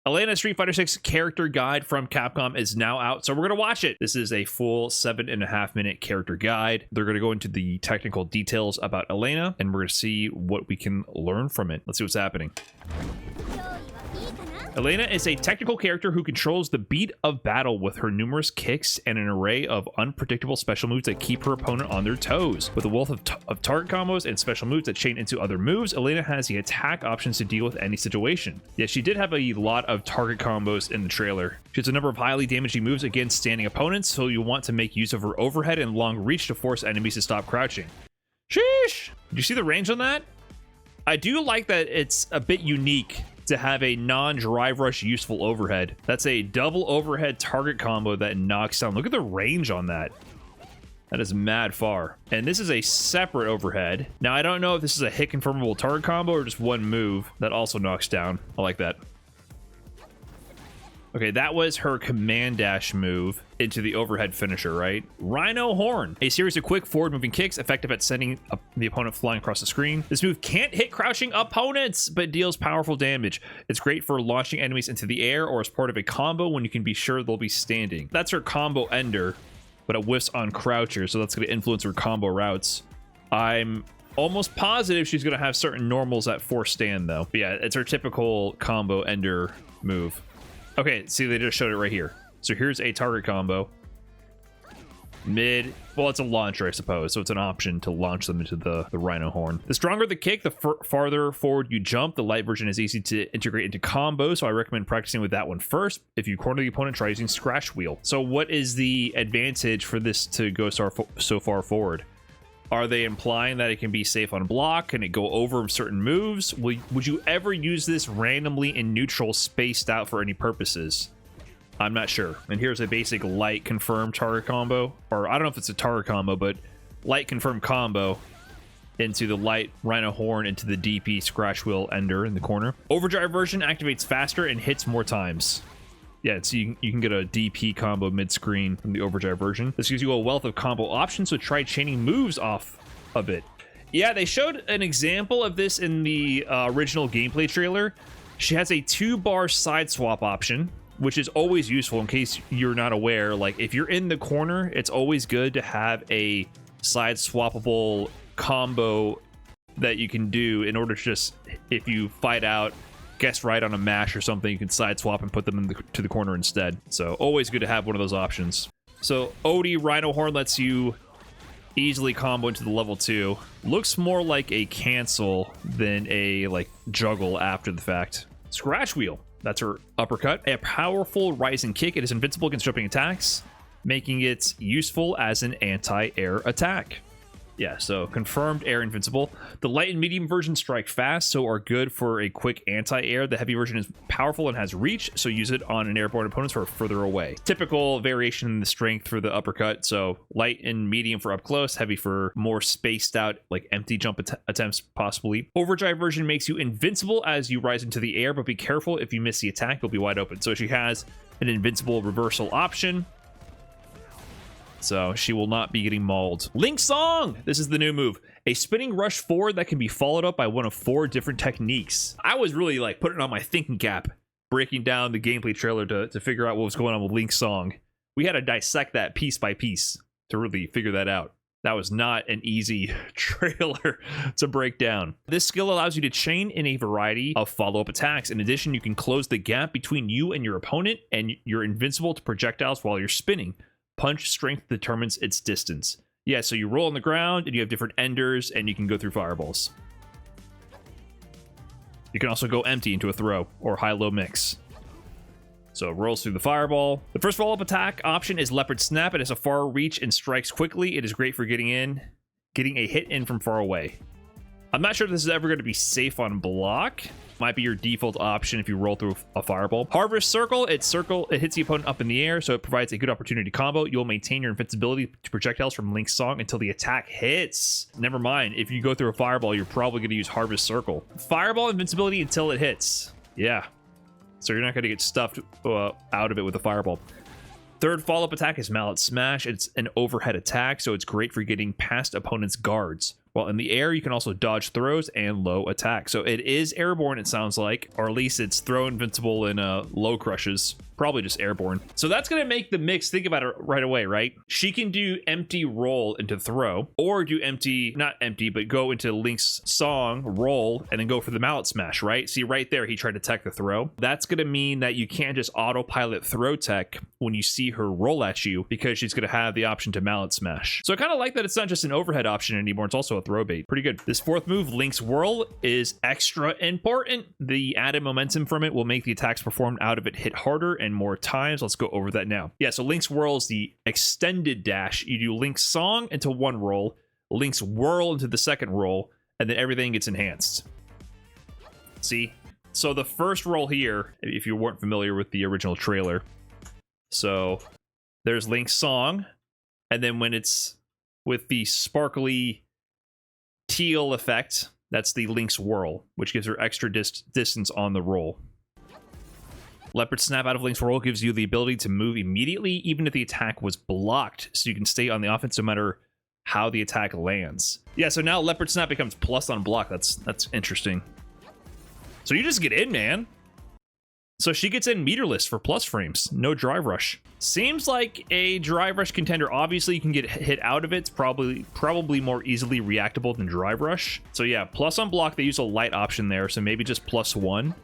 Elena Street Fighter 6 character guide from Capcom is now out, so we're going to watch it. This is a full 7.5 minute character guide. They're going to go into the technical details about Elena, and we're going to see what we can learn from it. Let's see what's happening. Elena is a technical character who controls the beat of battle with her numerous kicks and an array of unpredictable special moves that keep her opponent on their toes. With a wealth of target combos and special moves that chain into other moves, Elena has the attack options to deal with any situation. Yet she did have a lot of target combos in the trailer. She has a number of highly damaging moves against standing opponents, so you'll want to make use of her overhead and long reach to force enemies to stop crouching. Sheesh! Did you see the range on that? I do like that it's a bit unique to have a non-drive rush useful overhead. That's a double overhead target combo that knocks down. Look at the range on that. That is mad far. And this is a separate overhead. Now, I don't know if this is a hit confirmable target combo or just one move that also knocks down. I like that. Okay, that was her command dash move into the overhead finisher, right? Rhino Horn, a series of quick forward moving kicks effective at sending the opponent flying across the screen. This move can't hit crouching opponents, but deals powerful damage. It's great for launching enemies into the air or as part of a combo when you can be sure they'll be standing. That's her combo ender, but it whiffs on crouchers, so that's going to influence her combo routes. I'm almost positive she's going to have certain normals at force stand, though. But yeah, it's her typical combo ender move. Okay, see, they just showed it right here. So here's a target combo. Mid, well, it's a launcher, I suppose, so it's an option to launch them into the Rhino Horn. The stronger the kick, the farther forward you jump. The light version is easy to integrate into combos, so I recommend practicing with that one first. If you corner the opponent, try using Scratch Wheel. So what is the advantage for this to go so far forward? Are they implying that it can be safe on block? Can it go over certain moves? Would you ever use this randomly in neutral, spaced out for any purposes? I'm not sure. And here's a basic light confirmed target combo. Or I don't know if it's a target combo, but light confirmed combo into the light Rhino Horn into the DP Scratch Wheel Ender in the corner. Overdrive version activates faster and hits more times. Yeah, so you can get a DP combo mid-screen from the overdrive version. This gives you a wealth of combo options, so try chaining moves off of it. Yeah, they showed an example of this in the original gameplay trailer. She has a 2-bar side swap option, which is always useful in case you're not aware. Like, if you're in the corner, it's always good to have a side swappable combo that you can do in order to just, if you fight out, guess right on a mash or something, you can side swap and put them to the corner instead. So always good to have one of those options. So Odie Rhino Horn lets you easily combo into the level 2. Looks more like a cancel than a like juggle after the fact. Scratch Wheel, that's her uppercut. A powerful rising kick. It is invincible against jumping attacks, making it useful as an anti-air attack. Yeah, so confirmed air invincible. The light and medium version strike fast, so are good for a quick anti-air. The heavy version is powerful and has reach, so use it on an airborne opponents who are further away. Typical variation in the strength for the uppercut, so light and medium for up close, heavy for more spaced out, like empty jump attempts possibly. Overdrive version makes you invincible as you rise into the air, but be careful if you miss the attack, you'll be wide open. So she has an invincible reversal option, so she will not be getting mauled. Lynx Song! This is the new move. A spinning rush forward that can be followed up by one of 4 different techniques. I was really like putting on my thinking cap, breaking down the gameplay trailer to figure out what was going on with Lynx Song. We had to dissect that piece by piece to really figure that out. That was not an easy trailer to break down. This skill allows you to chain in a variety of follow-up attacks. In addition, you can close the gap between you and your opponent, and you're invincible to projectiles while you're spinning. Punch strength determines its distance. Yeah, so you roll on the ground and you have different enders and you can go through fireballs. You can also go empty into a throw or high-low mix. So it rolls through the fireball. The first follow-up attack option is Leopard Snap. It has a far reach and strikes quickly. It is great for getting a hit in from far away. I'm not sure if this is ever going to be safe on block. Might be your default option if you roll through a fireball. Harvest Circle, it hits the opponent up in the air, so it provides a good opportunity combo. You'll maintain your invincibility to projectiles from Lynx Song until the attack hits. Never mind, if you go through a fireball, you're probably going to use Harvest Circle. Fireball invincibility until it hits. Yeah, so you're not going to get stuffed out of it with a fireball. Third follow-up attack is Mallet Smash. It's an overhead attack, so it's great for getting past opponents' guards. While in the air, you can also dodge throws and low attack. So it is airborne, it sounds like, or at least it's throw invincible in low crushes. Probably just airborne. So that's going to make the mix, think about it right away, right? She can do empty roll into throw, or do empty, not empty, but go into Lynx Song, roll, and then go for the mallet smash, right? See right there, he tried to tech the throw. That's going to mean that you can't just autopilot throw tech when you see her roll at you, because she's going to have the option to mallet smash. So I kind of like that it's not just an overhead option anymore, it's also a throw bait. Pretty good. This fourth move, Lynx Whirl, is extra important. The added momentum from it will make the attacks performed out of it hit harder and more times. Let's go over that now. Yeah, so Lynx Whirl is the extended dash. You do Lynx Song into one roll, Lynx Whirl into the second roll, and then everything gets enhanced. See? So the first roll here, if you weren't familiar with the original trailer, so there's Lynx Song, and then when it's with the sparkly teal effect, that's the Lynx Whirl, which gives her extra distance on the roll. Leopard Snap out of Lynx Whirl gives you the ability to move immediately, even if the attack was blocked, so you can stay on the offense no matter how the attack lands. Yeah, so now Leopard Snap becomes plus on block. That's interesting. So you just get in, man. So she gets in meterless for plus frames. No drive rush. Seems like a drive rush contender. Obviously, you can get hit out of it. It's probably more easily reactable than drive rush. So yeah, plus on block, they use a light option there, so maybe just +1.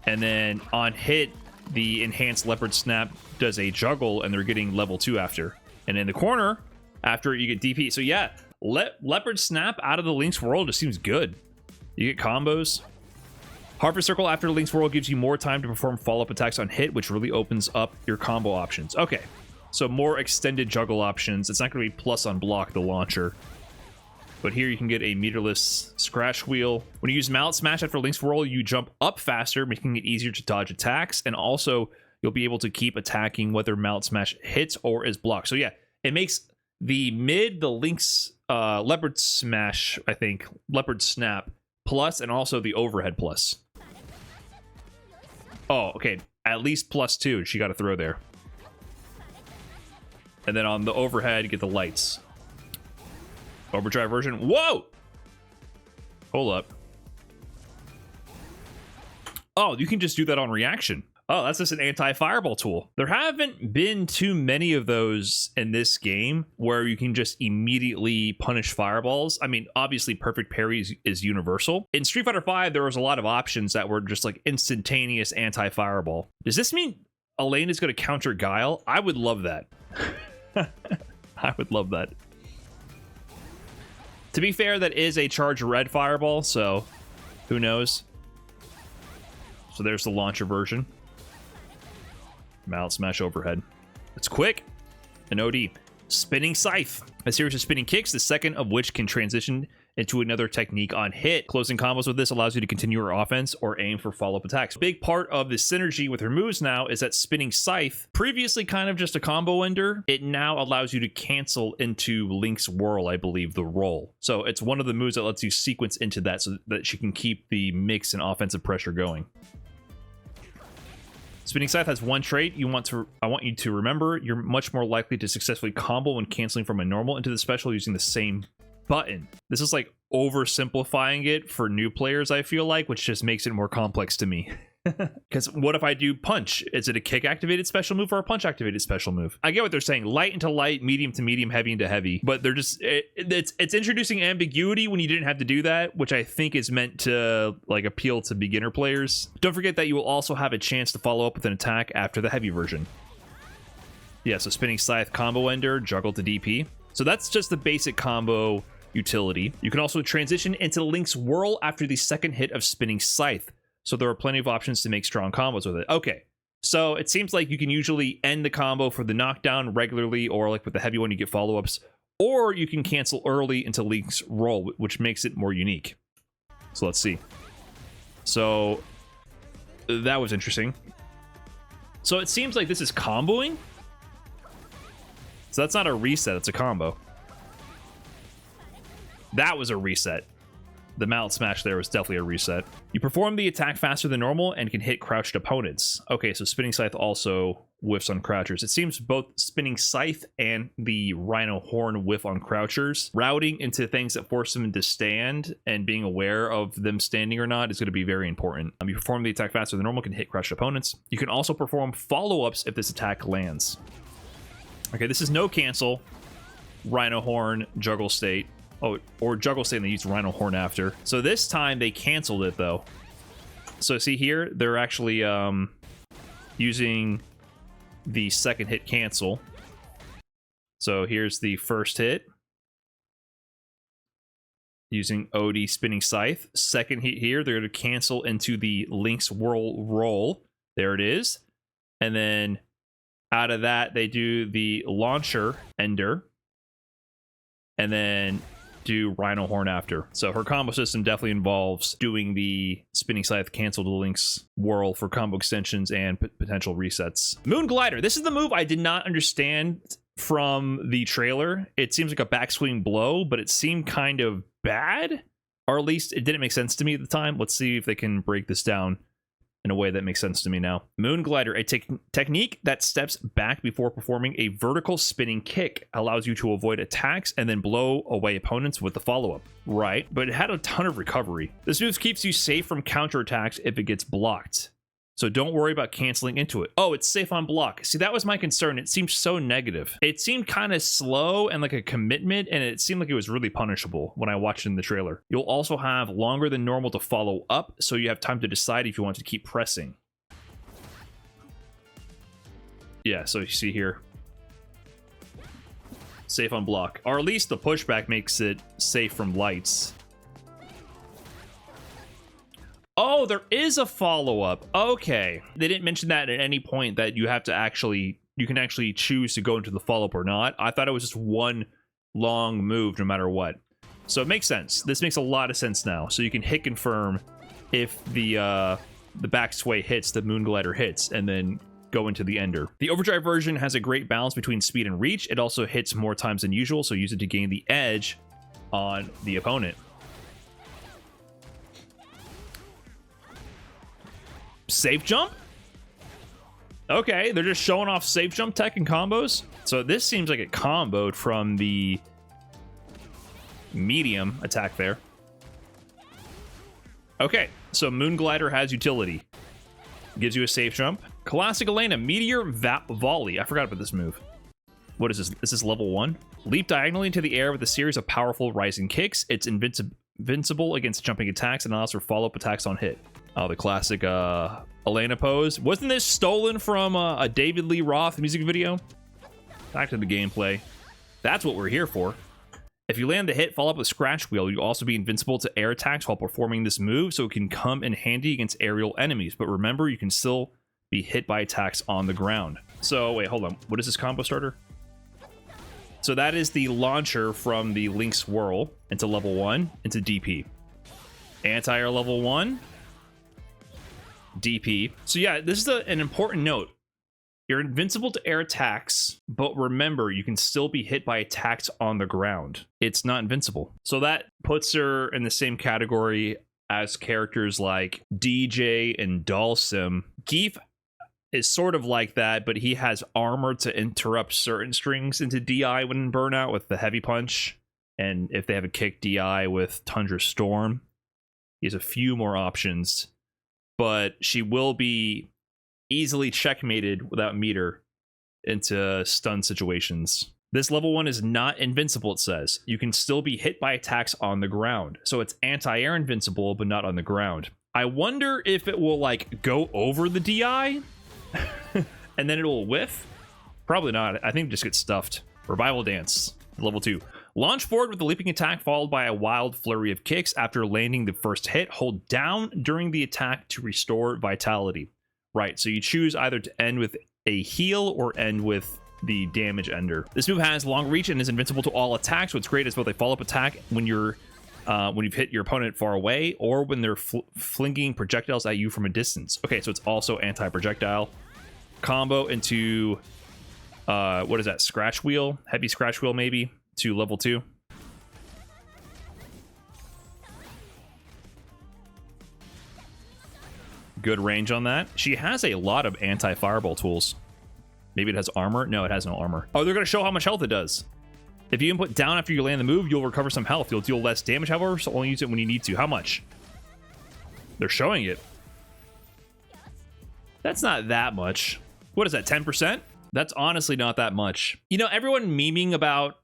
And then on hit, the enhanced Leopard Snap does a juggle, and they're getting level 2 after. And in the corner, after you get DP. So yeah, Leopard Snap out of the Lynx Whirl just seems good. You get combos. Harvest Circle after Lynx Whirl gives you more time to perform follow-up attacks on hit, which really opens up your combo options. Okay, so more extended juggle options. It's not going to be plus on block, the launcher. But here you can get a meterless scratch wheel. When you use Mallet Smash after Lynx Whirl, you jump up faster, making it easier to dodge attacks. And also, you'll be able to keep attacking whether Mallet Smash hits or is blocked. So yeah, it makes the Lynx Leopard Smash, I think, Leopard Snap plus, and also the overhead plus. Oh, okay, at least +2. She got a throw there. And then on the overhead, you get the lights. Overdrive version. Whoa! Hold up. Oh, you can just do that on reaction. Oh, that's just an anti-fireball tool. There haven't been too many of those in this game where you can just immediately punish fireballs. I mean, obviously perfect parry is universal. In Street Fighter V, there was a lot of options that were just like instantaneous anti-fireball. Does this mean Elena's going to counter Guile? I would love that. I would love that. To be fair, that is a charge red fireball, so who knows? So there's the launcher version. Mallet Smash overhead. It's quick. An OD. Spinning Scythe. A series of spinning kicks, the second of which can transition into another technique on hit. Closing combos with this allows you to continue your offense or aim for follow-up attacks. Big part of the synergy with her moves now is that Spinning Scythe, previously kind of just a combo ender, it now allows you to cancel into Lynx Whirl, I believe, the roll. So it's one of the moves that lets you sequence into that so that she can keep the mix and offensive pressure going. Spinning Scythe has one trait I want you to remember. You're much more likely to successfully combo when canceling from a normal into the special using the same button. This is like oversimplifying it for new players, I feel like, which just makes it more complex to me. Because what if I do punch? Is it a kick activated special move or a punch activated special move? I get what they're saying, light into light, medium to medium, heavy into heavy, but they're just it's introducing ambiguity when you didn't have to do that, which I think is meant to like appeal to beginner players. Don't forget that you will also have a chance to follow up with an attack after the heavy version. Yeah, so Spinning Scythe combo ender, juggle to DP. So that's just the basic combo utility. You can also transition into Lynx Whirl after the second hit of Spinning Scythe. So there are plenty of options to make strong combos with it. Okay, so it seems like you can usually end the combo for the knockdown regularly, or like with the heavy one, you get follow-ups, or you can cancel early into Lynx Roll, which makes it more unique. So let's see. So that was interesting. So it seems like this is comboing. So that's not a reset, it's a combo. That was a reset. The Mallet Smash there was definitely a reset. You perform the attack faster than normal and can hit crouched opponents. Okay, so Spinning Scythe also whiffs on crouchers. It seems both spinning Scythe and the Rhino Horn whiff on crouchers. Routing into things that force them to stand and being aware of them standing or not is going to be very important. You perform the attack faster than normal, can hit crouched opponents. You can also perform follow-ups if this attack lands. Okay, this is no cancel. Rhino Horn, Juggle State. Oh, or Juggle State and they use Rhino Horn after. So this time they canceled it though. So see here, they're actually using the second hit cancel. So here's the first hit. Using OD spinning Scythe. Second hit here, they're going to cancel into the Lynx Whirl roll. There it is. And then out of that, they do the launcher ender. And then do Rhino Horn after. So her combo system definitely involves doing the spinning Scythe, cancel to Lynx Whirl for combo extensions and potential resets. Moon Glider. This is the move I did not understand from the trailer. It seems like a backswing blow, but it seemed kind of bad, or at least it didn't make sense to me at the time. Let's see if they can break this down in a way that makes sense to me now. Moon Glider, a technique that steps back before performing a vertical spinning kick, allows you to avoid attacks and then blow away opponents with the follow-up. Right, but it had a ton of recovery. This move keeps you safe from counterattacks if it gets blocked. So don't worry about canceling into it. Oh, it's safe on block. See, that was my concern. It seemed so negative. It seemed kind of slow and like a commitment, and it seemed like it was really punishable when I watched it in the trailer. You'll also have longer than normal to follow up, so you have time to decide if you want to keep pressing. Yeah, so you see here. Safe on block. Or at least the pushback makes it safe from lights. Oh, there is a follow-up. Okay. They didn't mention that at any point that you have to actually, you can actually choose to go into the follow-up or not. I thought it was just one long move no matter what. So it makes sense. This makes a lot of sense now. So you can hit confirm if the back sway hits, the Moon Glider hits, and then go into the ender. The overdrive version has a great balance between speed and reach. It also hits more times than usual, so use it to gain the edge on the opponent. Safe jump? Okay, they're just showing off safe jump tech and combos. So this seems like it comboed from the medium attack there. Okay, so Moon Glider has utility. Gives you a safe jump. Classic Elena, Meteor Volley. I forgot about this move. What is this? This is level 1. Leap diagonally into the air with a series of powerful rising kicks. It's invincible against jumping attacks and allows for follow-up attacks on hit. Oh, the classic Elena pose. Wasn't this stolen from a David Lee Roth music video? Back to the gameplay. That's what we're here for. If you land the hit, follow up with Scratch Wheel. You'll also be invincible to air attacks while performing this move, so it can come in handy against aerial enemies. But remember, you can still be hit by attacks on the ground. So, wait, hold on. What is this combo starter? So that is the launcher from the Lynx Whirl into level 1, into DP. Anti-air level 1. DP. So yeah, this is an important note. You're invincible to air attacks, but remember, you can still be hit by attacks on the ground. It's not invincible. So that puts her in the same category as characters like DJ and Dalsim. Geef is sort of like that, but he has armor to interrupt certain strings into DI when in burnout with the heavy punch. And if they have a kick DI with Tundra Storm, he has a few more options. But she will be easily checkmated without meter into stun situations. This level 1 is not invincible, it says. You can still be hit by attacks on the ground. So it's anti-air invincible, but not on the ground. I wonder if it will, like, go over the DI and then it will whiff. Probably not. I think it just gets stuffed. Revival Dance, level 2. Launch forward with a leaping attack followed by a wild flurry of kicks. After landing the first hit, hold down during the attack to restore vitality. Right, so you choose either to end with a heal or end with the damage ender. This move has long reach and is invincible to all attacks. What's great is both a follow-up attack when you've hit your opponent far away, or when they're flinging projectiles at you from a distance. Okay, so it's also anti-projectile. Combo into what is that? Scratch Wheel, heavy Scratch Wheel maybe. To level 2. Good range on that. She has a lot of anti-fireball tools. Maybe it has armor. No, it has no armor. Oh, they're going to show how much health it does. If you input down after you land the move, you'll recover some health. You'll deal less damage, however, so only use it when you need to. How much? They're showing it. That's not that much. What is that, 10%? That's honestly not that much. You know, everyone memeing about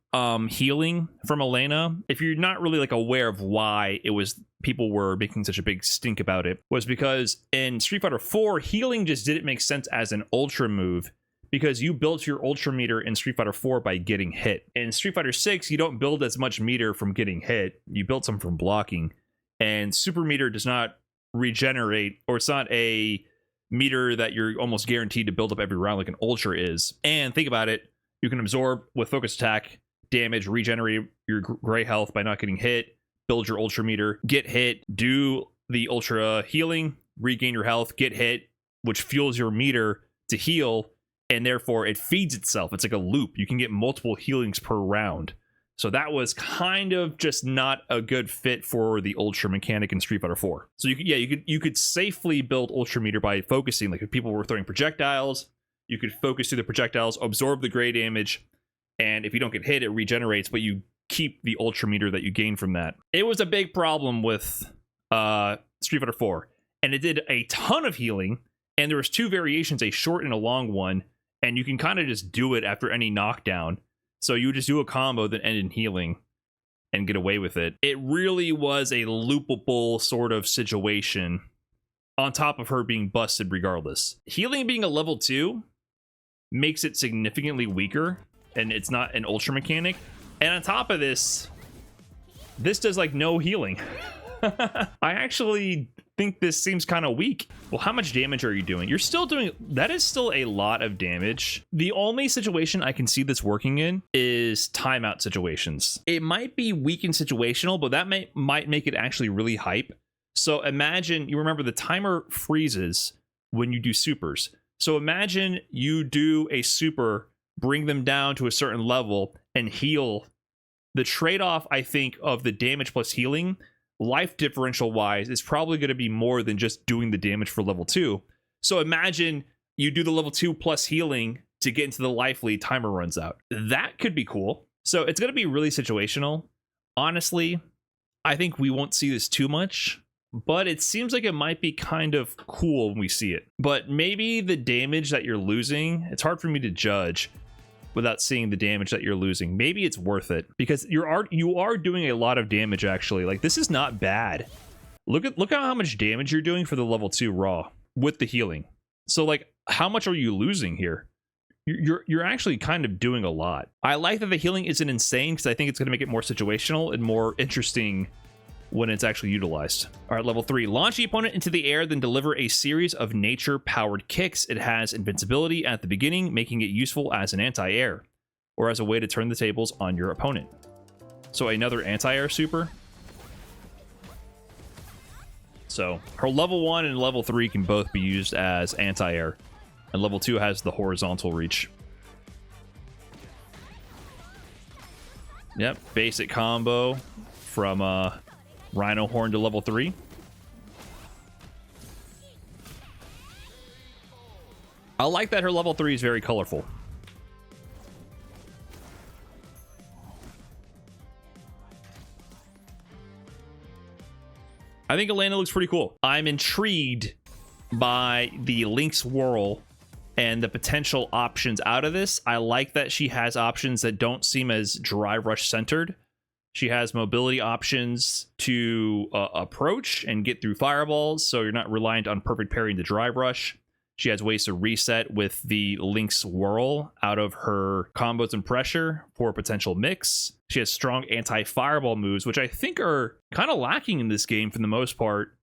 healing from Elena, if you're not really like aware of why it was people were making such a big stink about it, was because in Street Fighter 4, healing just didn't make sense as an ultra move, because you built your ultra meter in Street Fighter 4 by getting hit. In Street Fighter 6, you don't build as much meter from getting hit. You build some from blocking. And super meter does not regenerate, or it's not a meter that you're almost guaranteed to build up every round like an ultra is. And think about it, you can absorb with focus attack damage, regenerate your gray health by not getting hit, build your ultra meter, get hit, do the ultra healing, regain your health, get hit, which fuels your meter to heal, and therefore it feeds itself. It's like a loop. You can get multiple healings per round. So that was kind of just not a good fit for the ultra mechanic in Street Fighter 4. So you could safely build ultra meter by focusing. Like if people were throwing projectiles, you could focus through the projectiles, absorb the gray damage, and if you don't get hit, it regenerates, but you keep the ultra meter that you gain from that. It was a big problem with Street Fighter 4, and it did a ton of healing, and there was two variations, a short and a long one, and you can kind of just do it after any knockdown. So you just do a combo that ended in healing and get away with it. It really was a loopable sort of situation on top of her being busted regardless. Healing being a level 2 makes it significantly weaker, and it's not an ultra mechanic. And on top of this does like no healing. I actually think this seems kind of weak. Well, how much damage are you doing? You're still doing, that is still a lot of damage. The only situation I can see this working in is timeout situations. It might be weak and situational, but that might make it actually really hype. So imagine, you remember the timer freezes when you do supers. So imagine you do a super, bring them down to a certain level and heal. The trade-off, I think, of the damage plus healing, life differential wise, is probably going to be more than just doing the damage for level 2. So imagine you do the level 2 plus healing to get into the life lead, timer runs out. That could be cool. So it's going to be really situational. Honestly, I think we won't see this too much, but it seems like it might be kind of cool when we see it. But maybe the damage that you're losing, it's hard for me to judge without seeing the damage that you're losing. Maybe it's worth it, because you are doing a lot of damage actually. Like, this is not bad. Look at how much damage you're doing for the level 2 raw with the healing. So like, how much are you losing here? You're actually kind of doing a lot. I like that the healing isn't insane, because I think it's going to make it more situational and more interesting when it's actually utilized. All right, level 3. Launch the opponent into the air, then deliver a series of nature-powered kicks. It has invincibility at the beginning, making it useful as an anti-air, or as a way to turn the tables on your opponent. So another anti-air super. So her level 1 and level 3 can both be used as anti-air, and level 2 has the horizontal reach. Yep, basic combo from Rhino Horn to level 3. I like that her level 3 is very colorful. I think Elena looks pretty cool. I'm intrigued by the Lynx whirl and the potential options out of this. I like that she has options that don't seem as dry rush centered. She has mobility options to approach and get through fireballs, so you're not reliant on perfect parrying the dry rush. She has ways to reset with the Lynx whirl out of her combos and pressure for a potential mix. She has strong anti-fireball moves, which I think are kind of lacking in this game for the most part.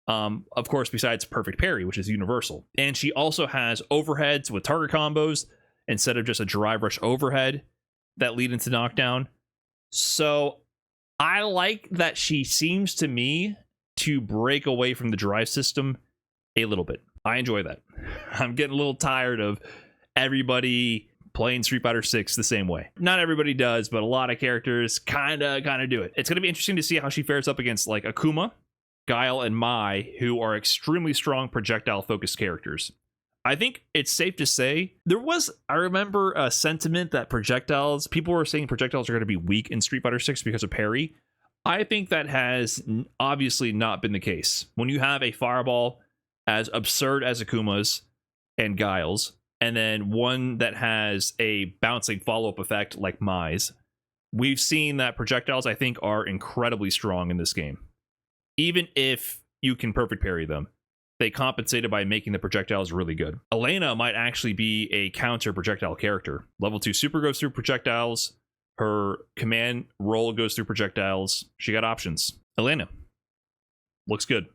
Of course, besides perfect parry, which is universal. And she also has overheads with target combos instead of just a dry rush overhead that lead into knockdown. So I like that she seems to me to break away from the drive system a little bit. I enjoy that. I'm getting a little tired of everybody playing Street Fighter 6 the same way. Not everybody does, but a lot of characters kind of do it. It's going to be interesting to see how she fares up against like Akuma, Guile, and Mai, who are extremely strong projectile focused characters. I think it's safe to say I remember a sentiment that people were saying projectiles are going to be weak in Street Fighter 6 because of parry. I think that has obviously not been the case. When you have a fireball as absurd as Akuma's and Guile's, and then one that has a bouncing follow-up effect like Mai's, we've seen that projectiles, I think, are incredibly strong in this game. Even if you can perfect parry them, they compensated by making the projectiles really good. Elena might actually be a counter projectile character. Level 2 super goes through projectiles. Her command roll goes through projectiles. She got options. Elena looks good.